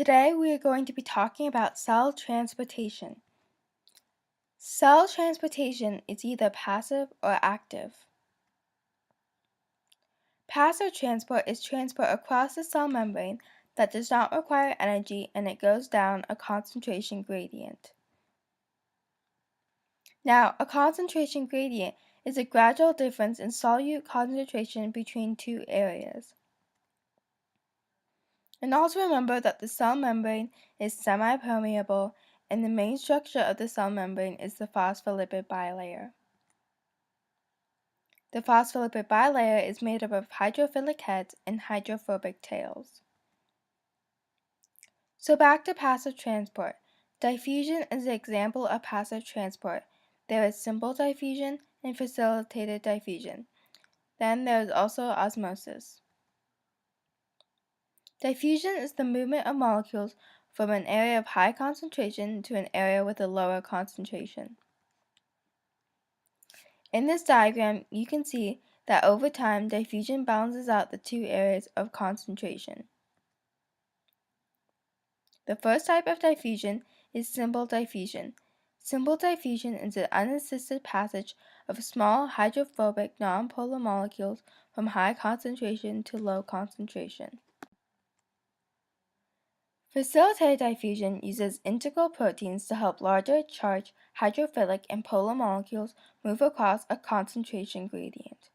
Today we are going to be talking about cell transportation. Cell transportation is either passive or active. Passive transport is transport across the cell membrane that does not require energy and it goes down a concentration gradient. Now, a concentration gradient is a gradual difference in solute concentration between two areas. And also remember that the cell membrane is semi-permeable and the main structure of the cell membrane is the phospholipid bilayer. The phospholipid bilayer is made up of hydrophilic heads and hydrophobic tails. So back to passive transport. Diffusion is an example of passive transport. There is simple diffusion and facilitated diffusion. Then there is also osmosis. Diffusion is the movement of molecules from an area of high concentration to an area with a lower concentration. In this diagram, you can see that over time, diffusion balances out the two areas of concentration. The first type of diffusion is simple diffusion. Simple diffusion is the unassisted passage of small hydrophobic nonpolar molecules from high concentration to low concentration. Facilitated diffusion uses integral proteins to help larger, charged, hydrophilic, and polar molecules move across a concentration gradient.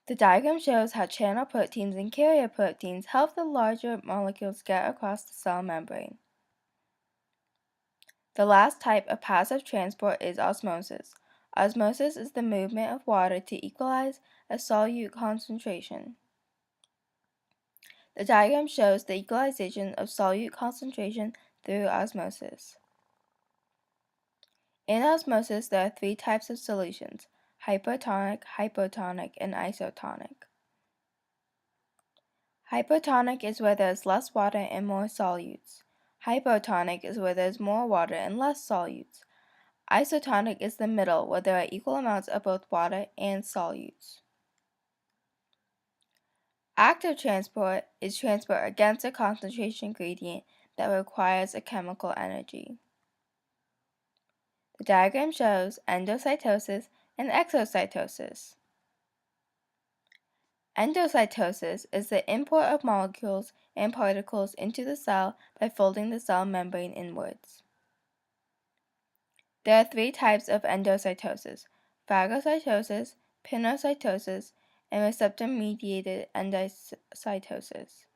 The diagram shows how channel proteins and carrier proteins help the larger molecules get across the cell membrane. The last type of passive transport is osmosis. Osmosis is the movement of water to equalize a solute concentration. The diagram shows the equalization of solute concentration through osmosis. In osmosis, there are three types of solutions: hypertonic, hypotonic, and isotonic. Hypertonic is where there is less water and more solutes. Hypotonic is where there is more water and less solutes. Isotonic is the middle, where there are equal amounts of both water and solutes. Active transport is transport against a concentration gradient that requires a chemical energy. The diagram shows endocytosis and exocytosis. Endocytosis is the import of molecules and particles into the cell by folding the cell membrane inwards. There are three types of endocytosis: phagocytosis, pinocytosis, and receptor-mediated endocytosis.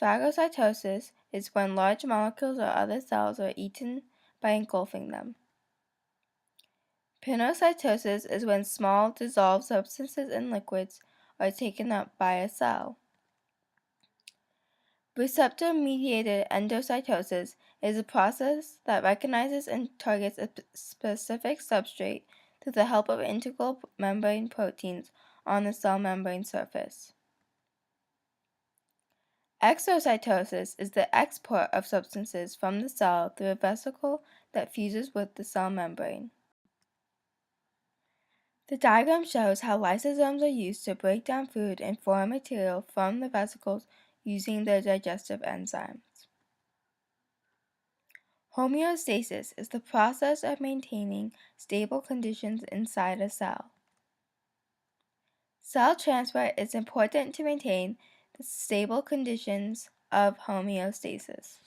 Phagocytosis is when large molecules or other cells are eaten by engulfing them. Pinocytosis is when small, dissolved substances and liquids are taken up by a cell. Receptor-mediated endocytosis is a process that recognizes and targets a specific substrate through the help of integral membrane proteins on the cell membrane surface. Exocytosis is the export of substances from the cell through a vesicle that fuses with the cell membrane. The diagram shows how lysosomes are used to break down food and foreign material from the vesicles using their digestive enzymes. Homeostasis is the process of maintaining stable conditions inside a cell. Cell transport is important to maintain the stable conditions of homeostasis.